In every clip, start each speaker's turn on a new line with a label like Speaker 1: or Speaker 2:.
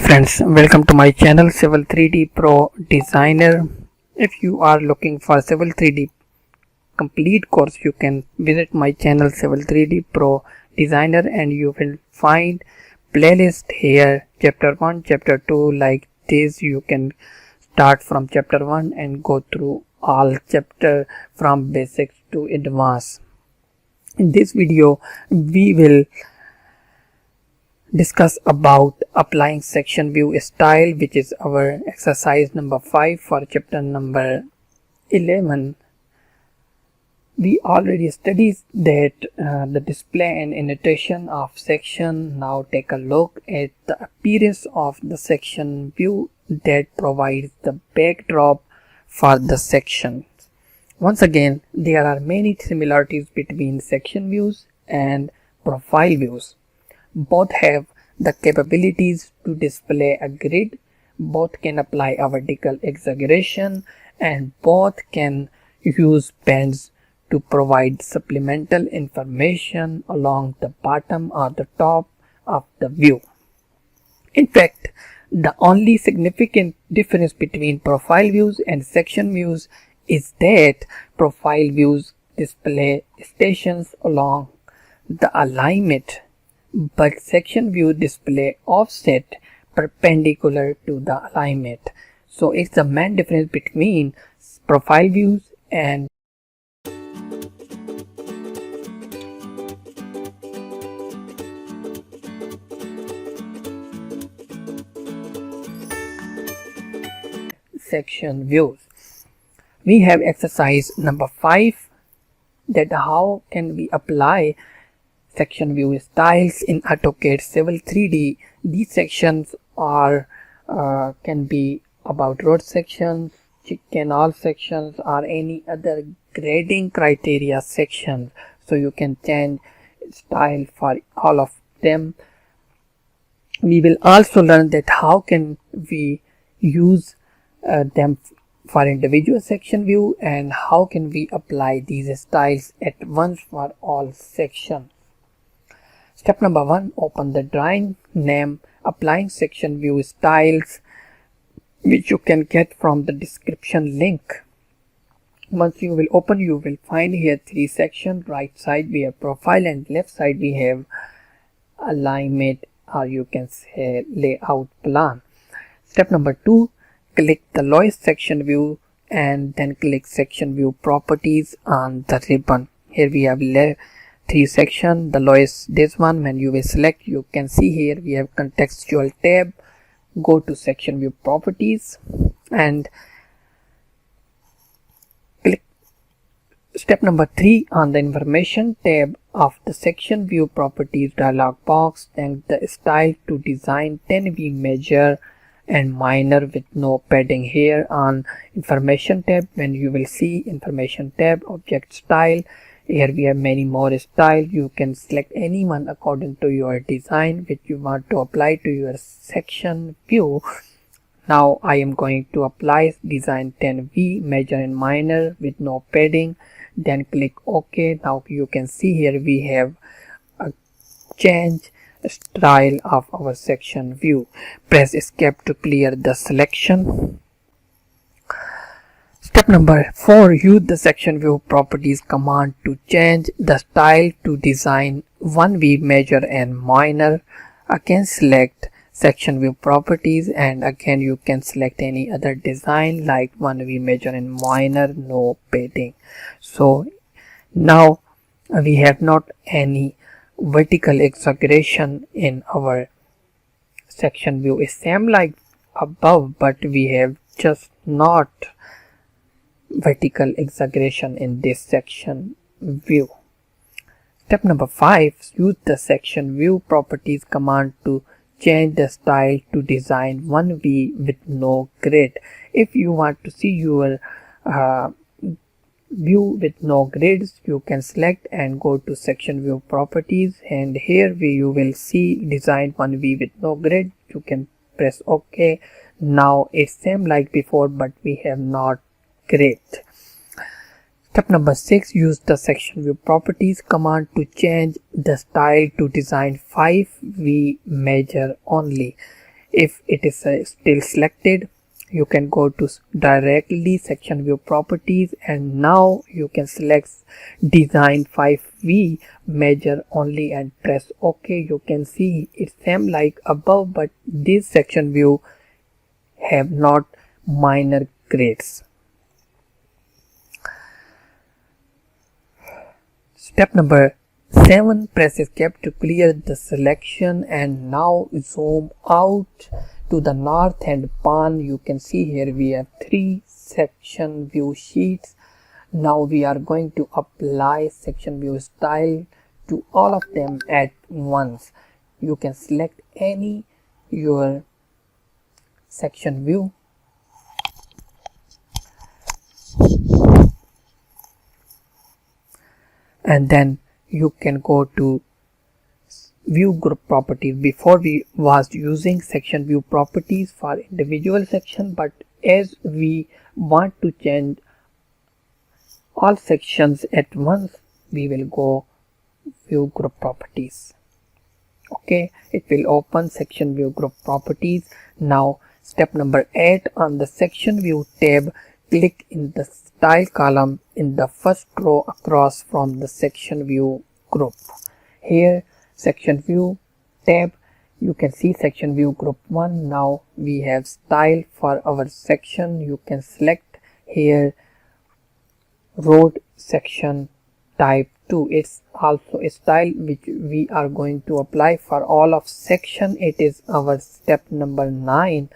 Speaker 1: friends, welcome to my channel Civil 3D Pro Designer. If you are looking for Civil 3D complete course, you can visit my channel Civil 3D Pro Designer and you will find playlist here, chapter 1, chapter 2, like this. You can start from chapter 1 and go through all chapter from basics to advanced. In this video, we will discuss about applying section view style, which is our exercise number 5 for chapter number 11. We already studied that the display and annotation of section. Now take a look at the appearance of the section view that provides the backdrop for the section. Once again, there are many similarities between section views and profile views. Both have the capabilities to display a grid, both can apply a vertical exaggeration, and both can use bands to provide supplemental information along the bottom or the top of the view. In fact, the only significant difference between profile views and section views is that profile views display stations along the alignment, but section view display offset perpendicular to the alignment. So it's the main difference between profile views and section views. We have exercise number 5, that how can we apply section view styles in AutoCAD Civil 3D. These sections are can be about road sections, canal sections, or any other grading criteria sections. So you can change style for all of them. We will also learn that how can we use them for individual section view and how can we apply these styles at once for all sections. Step number 1, open the drawing, name applying section view styles, which you can get from the description link. Once you will open, you will find here 3 sections. Right side we have profile and left side we have alignment, or you can say layout plan. Step number 2, click the lowest section view and then click section view properties on the ribbon. Here we have 3 sections. The lowest, this one, when you will select, you can see here we have contextual tab. Go to section view properties and click step number 3 on the information tab of the section view properties dialog box. Then the style to design 10V measure and minor with no padding. Here on information tab, when you will see information tab, object style, here we have many more styles. You can select any one according to your design which you want to apply to your section view. Now I am going to apply design 10V measure and minor with no padding. Then click OK. Now you can see here we have a change style of our section view. Press escape to clear the selection. Step number 4, use the section view properties command to change the style to design 1V measure and minor. Again select section view properties and again you can select any other design like 1V measure and minor, no padding. So now we have not any vertical exaggeration in our section view. It's same like above, but we have just not vertical exaggeration in this section view. Step number 5, use the section view properties command to change the style to design 1V with no grid. If you want to see your view with no grids, you can select and go to section view properties, and here you will see design 1V with no grid. You can press OK. Now it's same like before, but we have not grid. Step number 6, use the section view properties command to change the style to design 5V measure only. If it is still selected, you can go to directly section view properties, and now you can select design 5V measure only and press OK. You can see it's same like above, but this section view have not minor grades. Step number 7, press escape to clear the selection, and now zoom out to the north and pan. You can see here we have 3 section view sheets. Now we are going to apply section view style to all of them at once. You can select any your section view, and then you can go to view group properties. Before we was using section view properties for individual section, but as we want to change all sections at once, we will go view group properties. Okay, it will open section view group properties. Now step number 8, on the section view tab, click in the style column in the first row across from the section view group. Here section view tab, you can see section view group 1. Now we have style for our section. You can select here road section type 2. It's also a style which we are going to apply for all of section. It is our step number 9.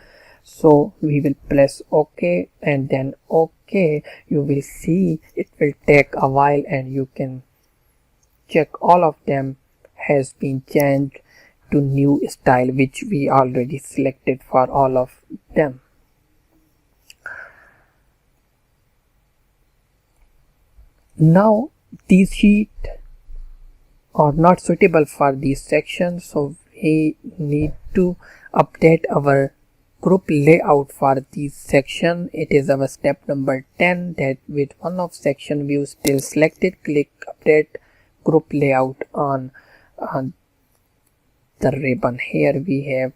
Speaker 1: So we will press OK and then OK. You will see it will take a while, and you can check all of them has been changed to new style which we already selected for all of them. Now these sheets are not suitable for these sections, so we need to update our group layout for this section. It is our step number 10, that with one of section view still selected, click update group layout on the ribbon. Here we have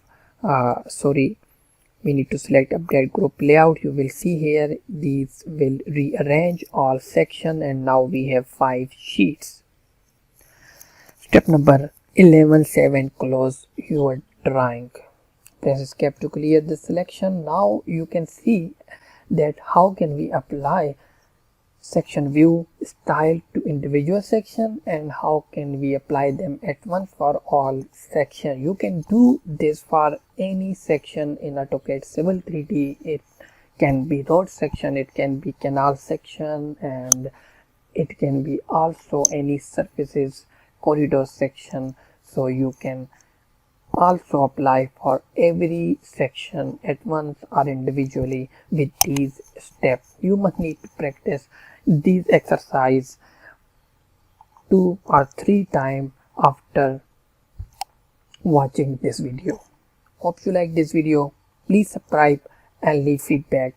Speaker 1: we need to select update group layout. You will see here these will rearrange all section, and now we have 5 sheets. Step number 11, save and close your drawing. Press escape to clear the selection. Now you can see that how can we apply section view style to individual section, and how can we apply them at once for all section. You can do this for any section in AutoCAD Civil 3D. It can be road section, it can be canal section, and it can be also any surfaces corridor section. So you can also apply for every section at once or individually with these steps. You must need to practice these exercise 2 or 3 times after watching this video. Hope you like this video. Please subscribe and leave feedback.